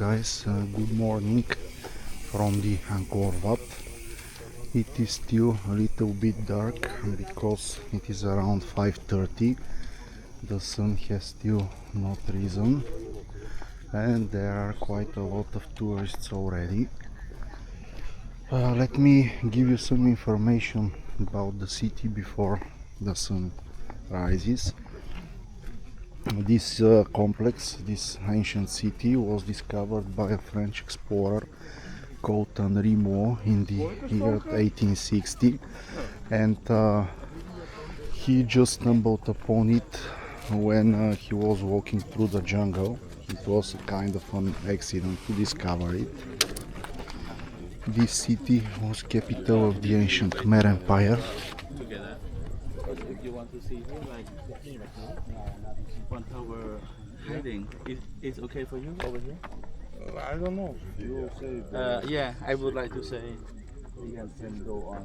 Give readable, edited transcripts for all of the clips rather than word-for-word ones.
guys, good morning from the Angkor Wat. It is still a little bit dark because it is around 5:30. The sun has still not risen and there are quite a lot of tourists already. Let me give you some information about the city before the sun rises. This complex, this ancient city, was discovered by a French explorer called Henri Mo in the year 1860, and he just stumbled upon it when he was walking through the jungle. It was a kind of an accident to discover it. This city was capital of the ancient Khmer Empire. If you want to see him like one tower hiding, it's okay for you over here? I don't know. You say Yeah, I would like to say you can go on.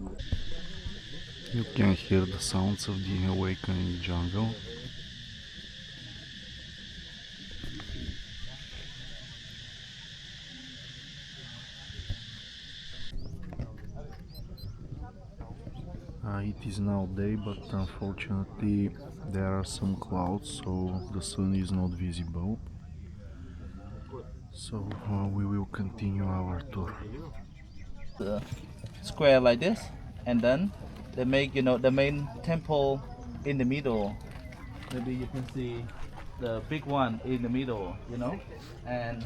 You can hear the sounds of the awakening jungle. It is now day, but unfortunately there are some clouds, so the sun is not visible. So we will continue our tour. Square like this, and then they make the main temple in the middle. Maybe you can see the big one in the middle, and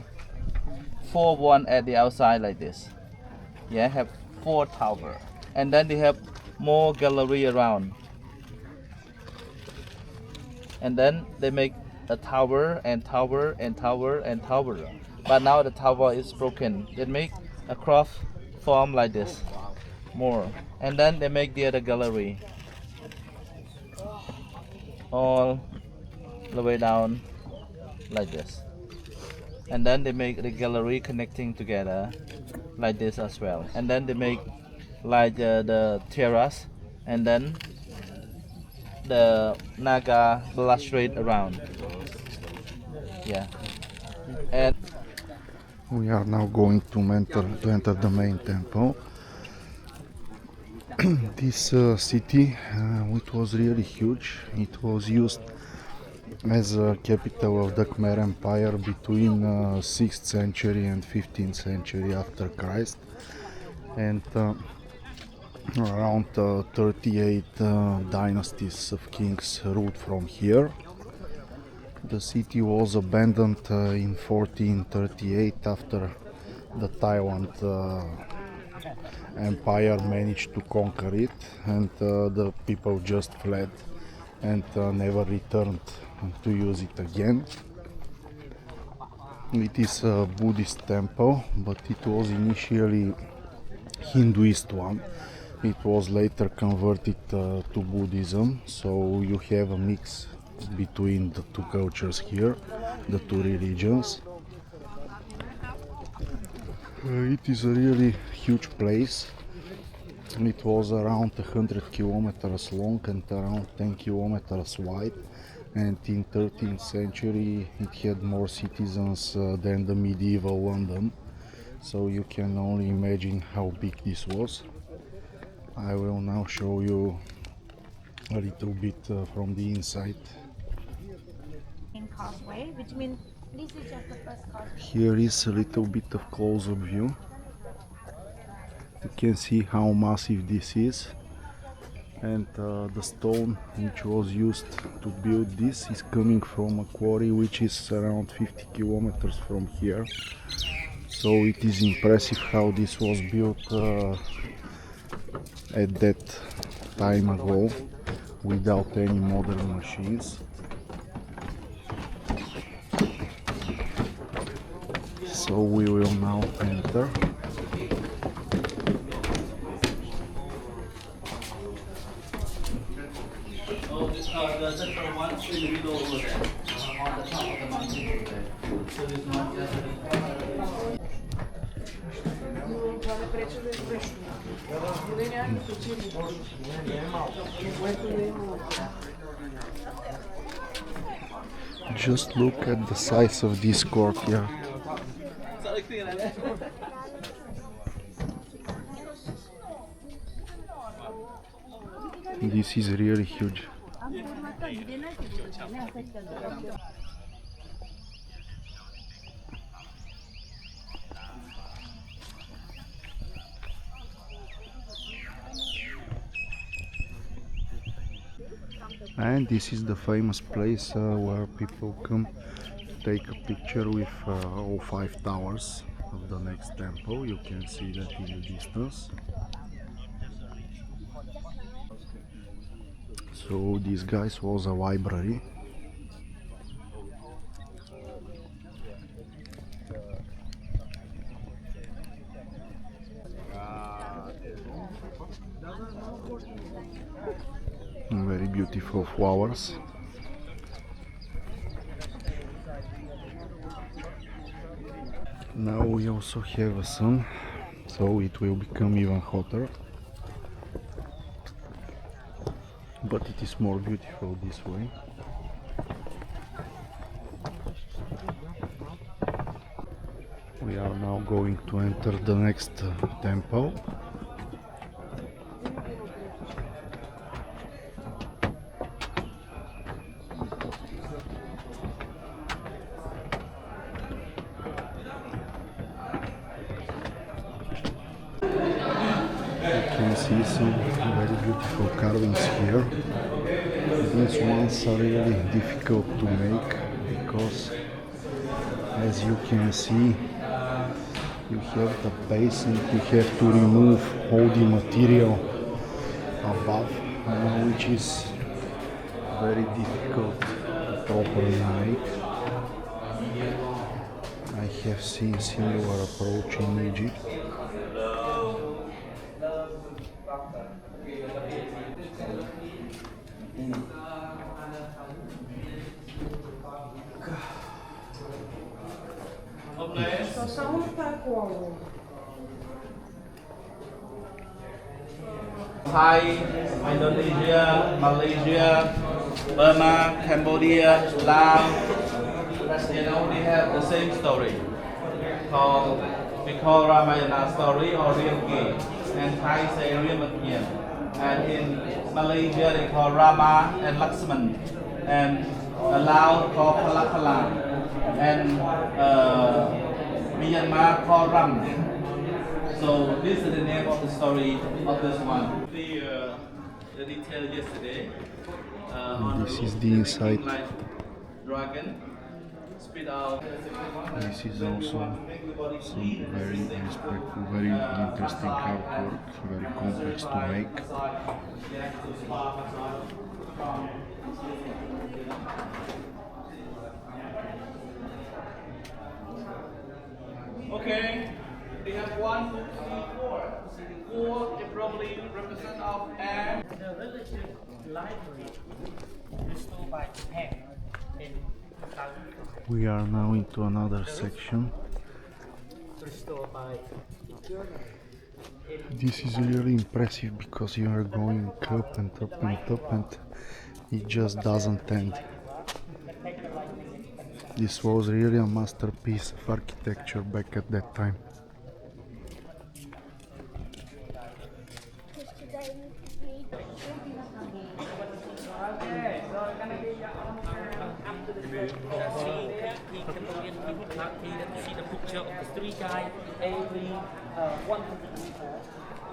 four one at the outside like this. Yeah, have four tower, and then they have more gallery around, and then they make a tower and tower and tower and tower. But now the tower is broken. They make a cross form like this, more, and then they make the other gallery all the way down like this, and then they make the gallery connecting together like this as well, and then they make like the terrace, and then the Naga balustrade around. Yeah, and We are now going to enter the main temple. This city, it was really huge. It was used as a capital of the Khmer Empire between 6th century and 15th century after Christ, and around 38 dynasties of kings ruled from here. The city was abandoned in 1438 after the Thailand Empire managed to conquer it, and the people just fled and never returned to use it again. It is a Buddhist temple, but it was initially Hinduist one. It was later converted to Buddhism, so you have a mix between the two cultures here, the two religions. It is a really huge place. It was around 100 kilometers long and around 10 kilometers wide, and in 13th century it had more citizens than the medieval London, so you can only imagine how big this was. I will now show you a little bit from the inside. Causeway, which means this is just the first causeway. Here is a little bit of close-up view. You can see how massive this is, and the stone which was used to build this is coming from a quarry which is around 50 kilometers from here. So it is impressive how this was built at that time ago without any modern machines. So we will now enter. oh, the central one in the middle over there, on the top of the mountain over there. So it's not just Just look at the size of this courtyard. This is really huge. And this is the famous place where people come to take a picture with all five towers of the next temple. You can see that in the distance. So this guys was a library. Very beautiful flowers. Now we also have a sun, so it will become even hotter. But it is more beautiful this way. We are now going to enter the next temple. You can see some very beautiful carvings here. These ones are really difficult to make because, as you can see, you have the base and you have to remove all the material above, which is very difficult to properly make. I have seen similar approach in Egypt. Thai, Indonesia, Malaysia, Burma, Cambodia, Laos, they have the same story. We call Ramayana story or real game, and Thai say real Mathian. And in Malaysia they call Rama and Lakshman, and Laos call Palapala, and Myanmar call Ram. So this is the name of the story of this one. The detail yesterday. This is the inside. Dragon. Spit out. This is also some very respectful, very interesting artwork, very complex to make. Okay, we have 1, 2, 3, 4. 4 is probably represent of air. The religious library restored by Japan in 2005. We are now into another section. Restored by Germany. This is really impressive because you are going up and up and up and it just doesn't end. This was really a masterpiece of architecture back at that time.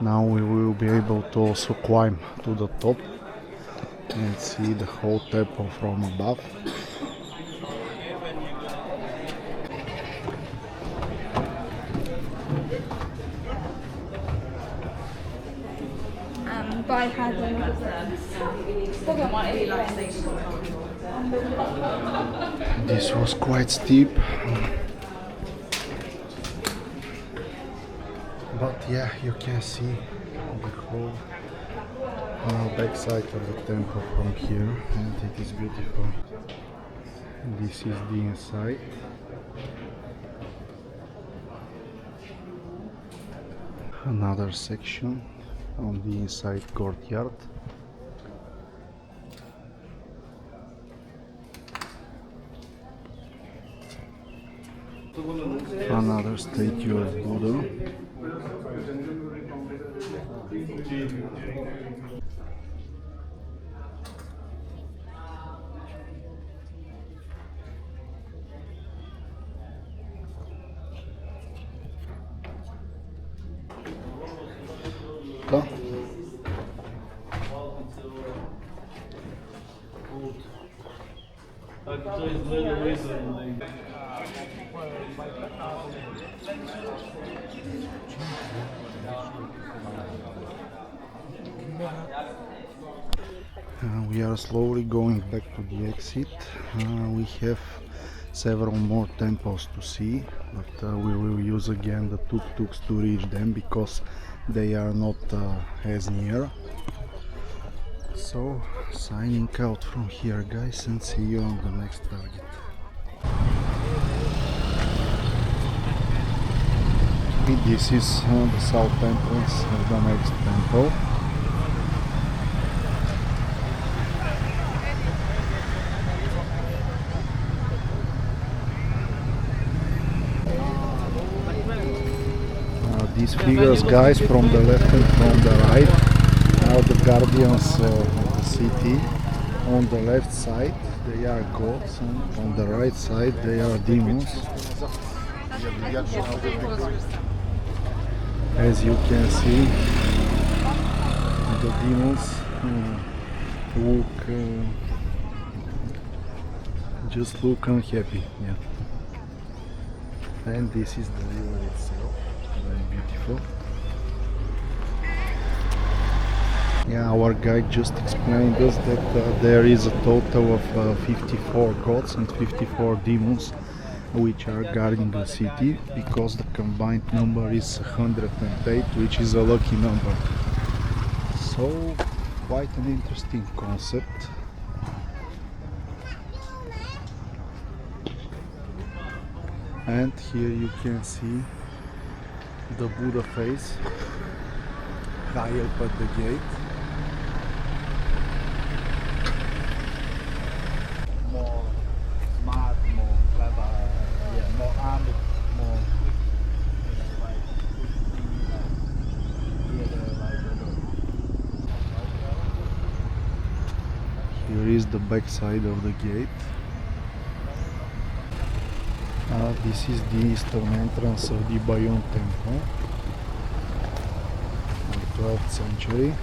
Now we will be able to also climb to the top and see the whole temple from above. This was quite steep, but yeah, you can see the whole backside of the temple from here, and it is beautiful. This is the inside. Another section on the inside courtyard. Another statue of Buddha. We are slowly going back to the exit. We have several more temples to see, but we will use again the tuk-tuks to reach them because they are not as near. So, signing out from here, guys, and see you on the next target. This is the south entrance of the next temple. These figures, guys, from the left and from the right are the guardians of the city. On the left side they are gods, and on the right side they are demons. As you can see, the demons just look unhappy. Yeah. And this is the river itself, very beautiful. Yeah, our guide just explained us that there is a total of 54 gods and 54 demons which are guarding the city, because the combined number is 108, which is a lucky number. So, quite an interesting concept. And here you can see the Buddha face high up at the gate. More smart, more clever, yeah, more armed, more quick. Here is the back side of the gate. This is the eastern entrance of the Bayon Temple, in the 12th century.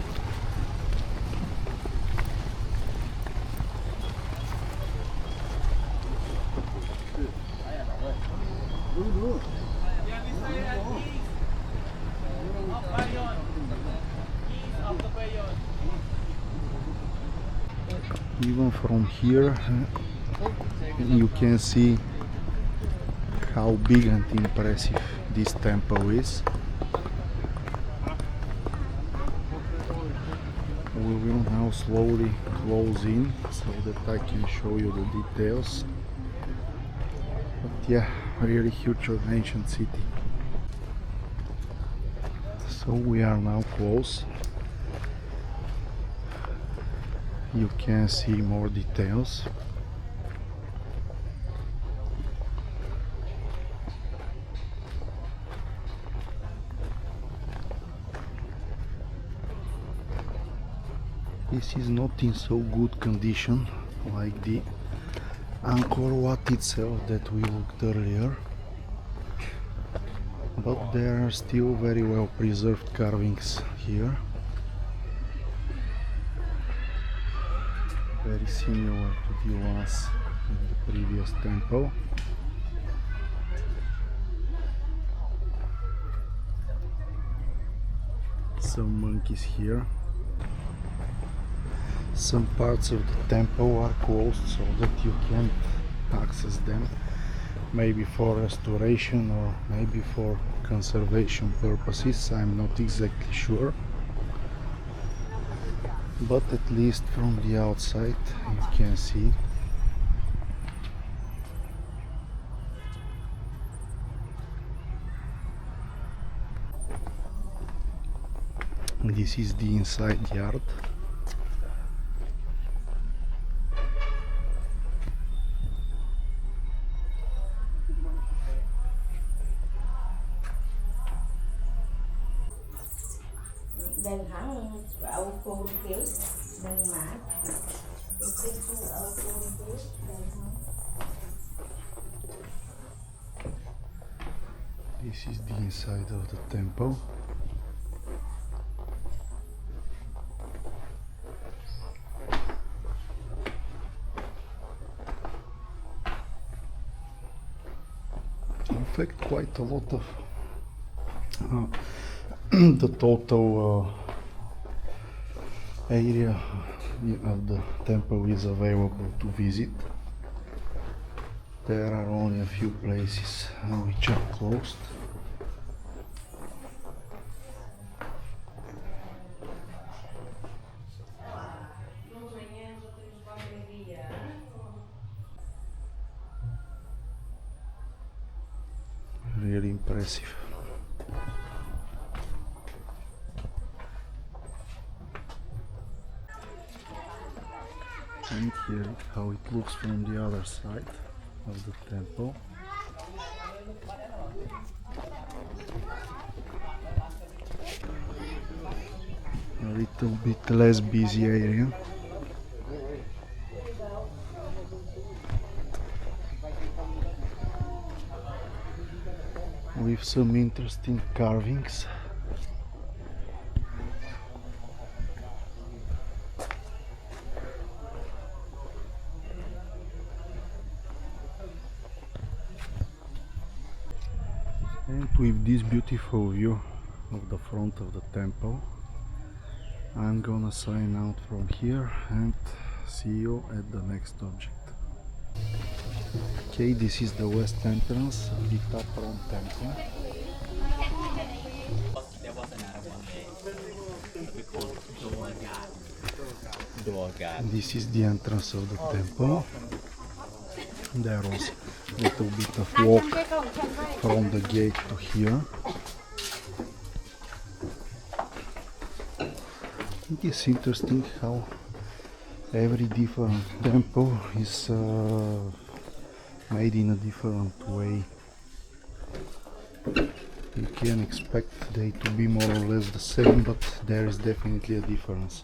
Even from here you can see how big and impressive this temple is. We will now slowly close in so that I can show you the details. But yeah, really huge ancient city. So we are now close. You can see more details. This is not in so good condition like the Angkor Wat itself that we looked earlier, but there are still very well preserved carvings here, very similar to the ones in the previous temple. Some monkeys here. Some parts of the temple are closed so that you can't access them, maybe for restoration or maybe for conservation purposes, I'm not exactly sure. But at least from the outside you can see. This is the inside yard. đừng hẳn âu cô kiểu đừng mã cái âu cô kiểu đừng không. This is the inside of the temple. In fact, quite a lot of the total area of the temple is available to visit. There are only a few places which are closed. Really impressive. And here how it looks from the other side of the temple. A little bit less busy area. With some interesting carvings. And with this beautiful view of the front of the temple, I'm gonna sign out from here and see you at the next object. Okay, this is the west entrance of the Prohm temple. There was another one there. We call door guard. Door guard. This is the entrance of the temple. There was a little bit of walk from the gate to here. It is interesting how every different temple is made in a different way. You can expect they to be more or less the same, but there is definitely a difference.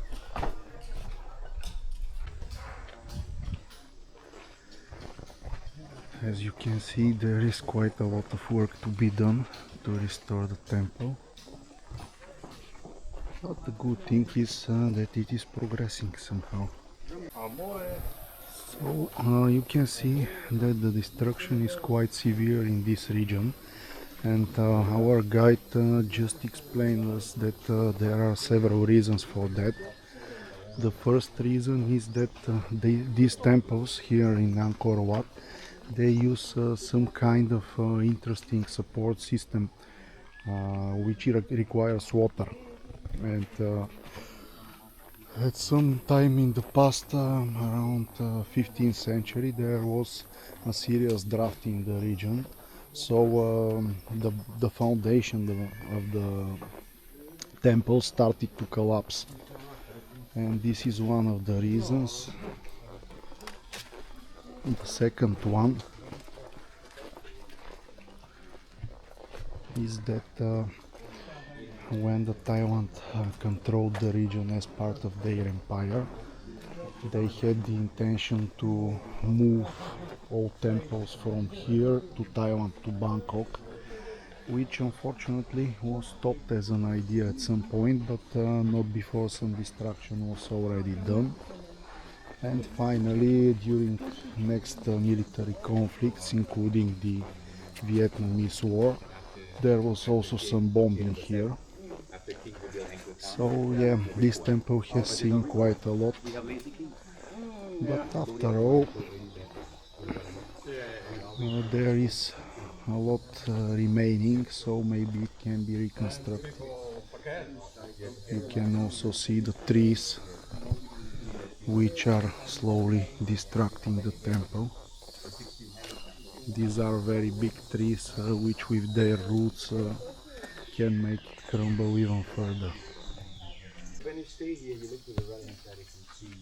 As you can see, there is quite a lot of work to be done to restore the temple. But the good thing is that it is progressing somehow. So you can see that the destruction is quite severe in this region, and our guide just explained us that there are several reasons for that. The first reason is that these temples here in Angkor Wat, they use some kind of interesting support system which requires water, and at some time in the past, around 15th century, there was a serious drought in the region, so the foundation of the temple started to collapse, and this is one of the reasons. The second one is that when the Thailand controlled the region as part of their empire, they had the intention to move all temples from here to Thailand to Bangkok, which unfortunately was stopped as an idea at some point, but not before some destruction was already done. And finally, during next military conflicts, including the Vietnamese War, there was also some bombing here. So yeah, this temple has seen quite a lot, but after all, there is a lot remaining, so maybe it can be reconstructed. You can also see the trees which are slowly destructing the temple. These are very big trees which with their roots can make it crumble even further. When you stay here, you look to the right hand side, you can see.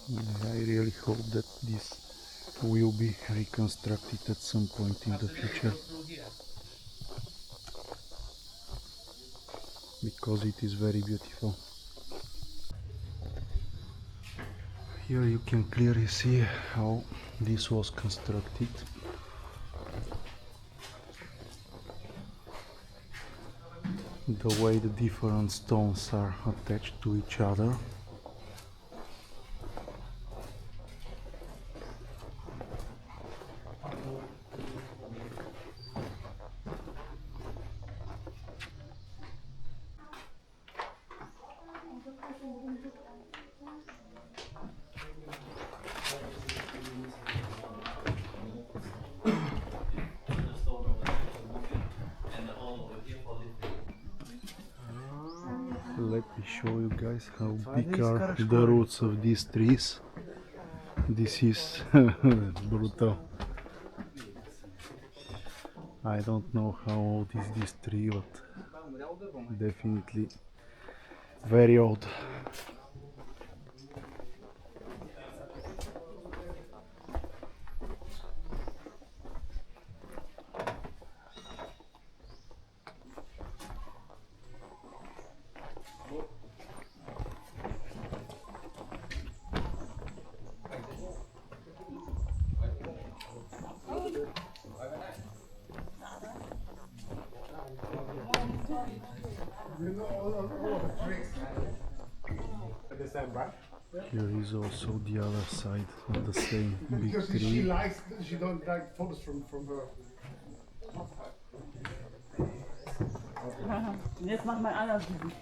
I really hope that this will be reconstructed at some point in the future, because it is very beautiful. Here you can clearly see how this was constructed. The way the different stones are attached to each other. Let me show you guys how big are the roots of these trees. This is brutal. I don't know how old is this tree, but definitely very old. Understand, right? Here is also the other side of the same big Because she tree. likes, she don't like photos from her. Jetzt mach mal anders Gesicht.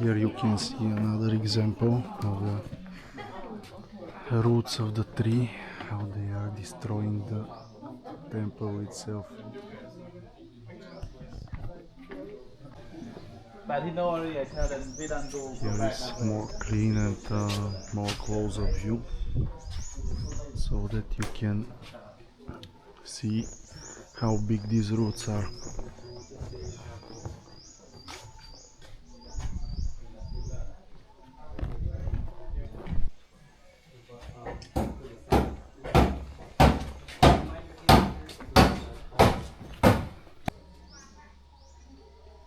Here you can see another example of the roots of the tree, how they are destroying the temple itself. But he know already, I tell them we don't go Here back is that way. more clean and more close-up view, so that you can see how big these roots are.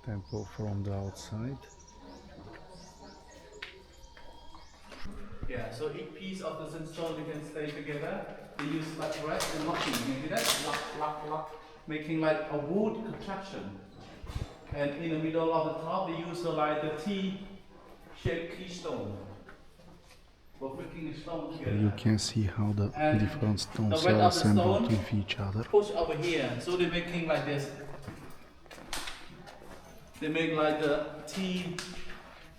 Temple from the outside. Yeah, so each piece of the sandstone you can stay together. They use like rest and locking. You see that? Lock, making like a wood construction. And in the middle of the top, they use like the T-shaped keystone. For putting the stone together. You can see how the And different stones the weight are of the assembled stone with each other. push over here. So they're making like this. They make like the T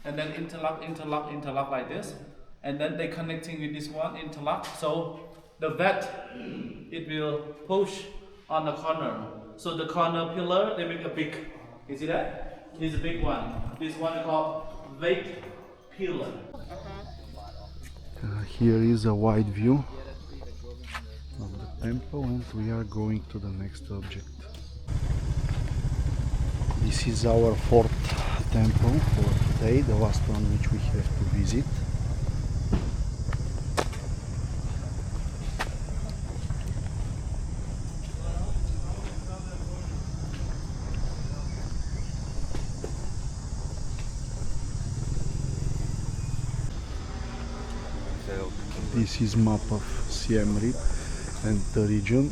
and then interlock like this. And then they connecting with this one, interlock. So the vat, it will push on the corner. So the corner pillar, they make a big, you see that? This is a big one. This one is called weight pillar. Here is a wide view of the temple, and we are going to the next object. This is our fourth temple for today, the last one which we have to visit. This is map of Siem Reap and the region.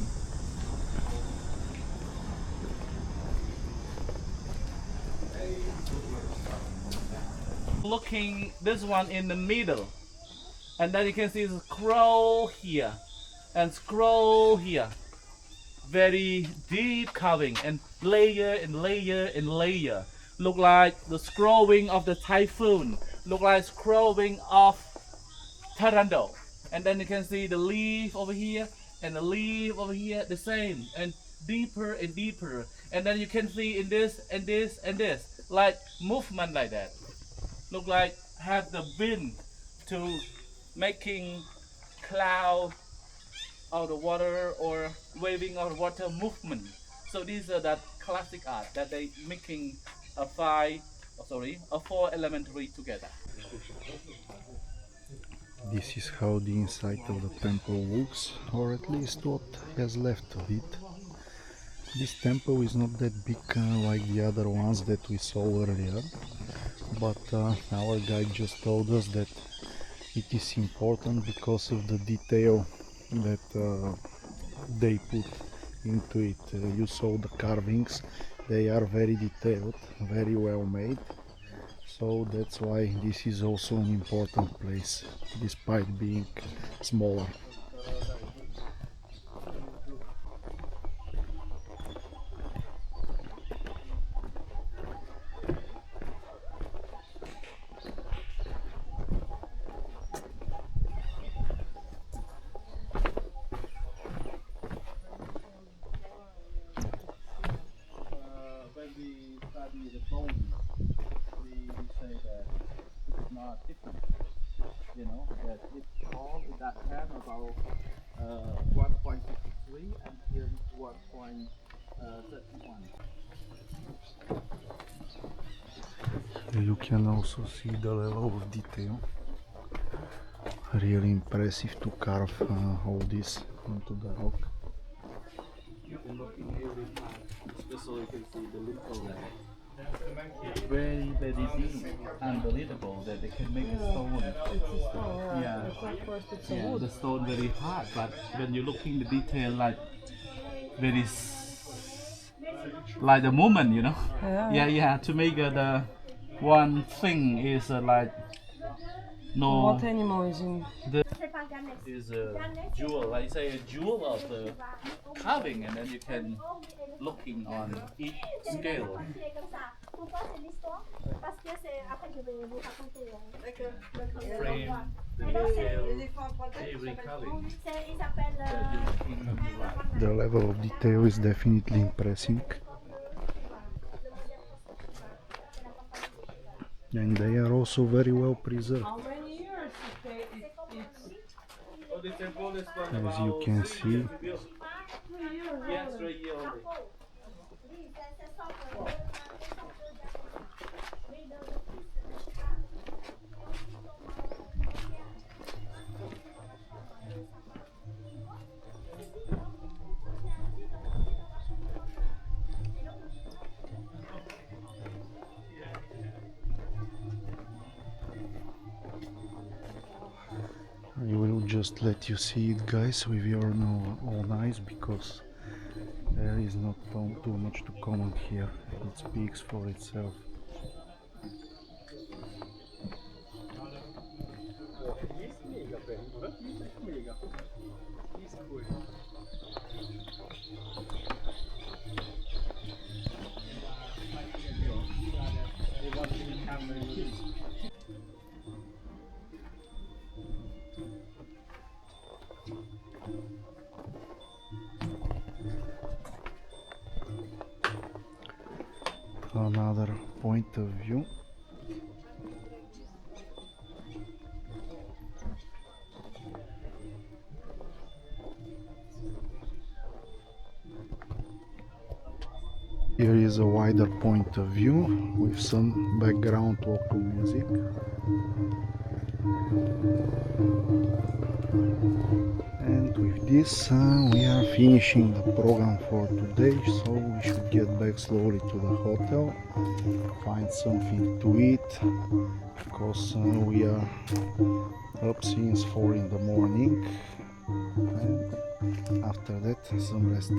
Looking this one in the middle, and then you can see scroll here and scroll here. Very deep carving and layer and layer and layer. Look like the scrolling of the typhoon. Look like scrolling of Taranto. And then you can see the leaf over here and the leaf over here, the same, and deeper and deeper. And then you can see in this and this and this, like movement like that. Look like have the wind to making cloud of the water or waving of the water movement. So these are that classic art that they making a four elementary together. This is how the inside of the temple looks, or at least what has left of it. This temple is not that big like the other ones that we saw earlier, but our guide just told us that it is important because of the detail that they put into it. You saw the carvings, they are very detailed, very well made. So that's why this is also an important place, despite being smaller. When we study the bone, we say that it's not different. You know, that it's all in that time about 1.53 until 1.31. You can also see the level of detail. Really impressive to carve all this into the rock. And looking every part, especially you can see the lintel there. Very, very deep, unbelievable that they can make a stone. Yeah, yeah, the stone very hard, but when you look in the detail, like very, like the moment, you know. Yeah. To make the one thing is like no. What animal is in? Is a jewel, like say a jewel of the carving, and then you can looking on each scale. Frame, the detail, every carving that you're looking on the right. The level of detail is definitely impressive. And they are also very well preserved. How many years As you can see, Yeah, 3 years only. I will just let you see it, guys, with your own eyes, because there is not too much to comment here. It speaks for itself. Another point of view. Here is a wider point of view with some background local music. And with this we are finishing the program for today, so we should get back slowly to the hotel, find something to eat, because we are up since 4 in the morning, and after that some rest.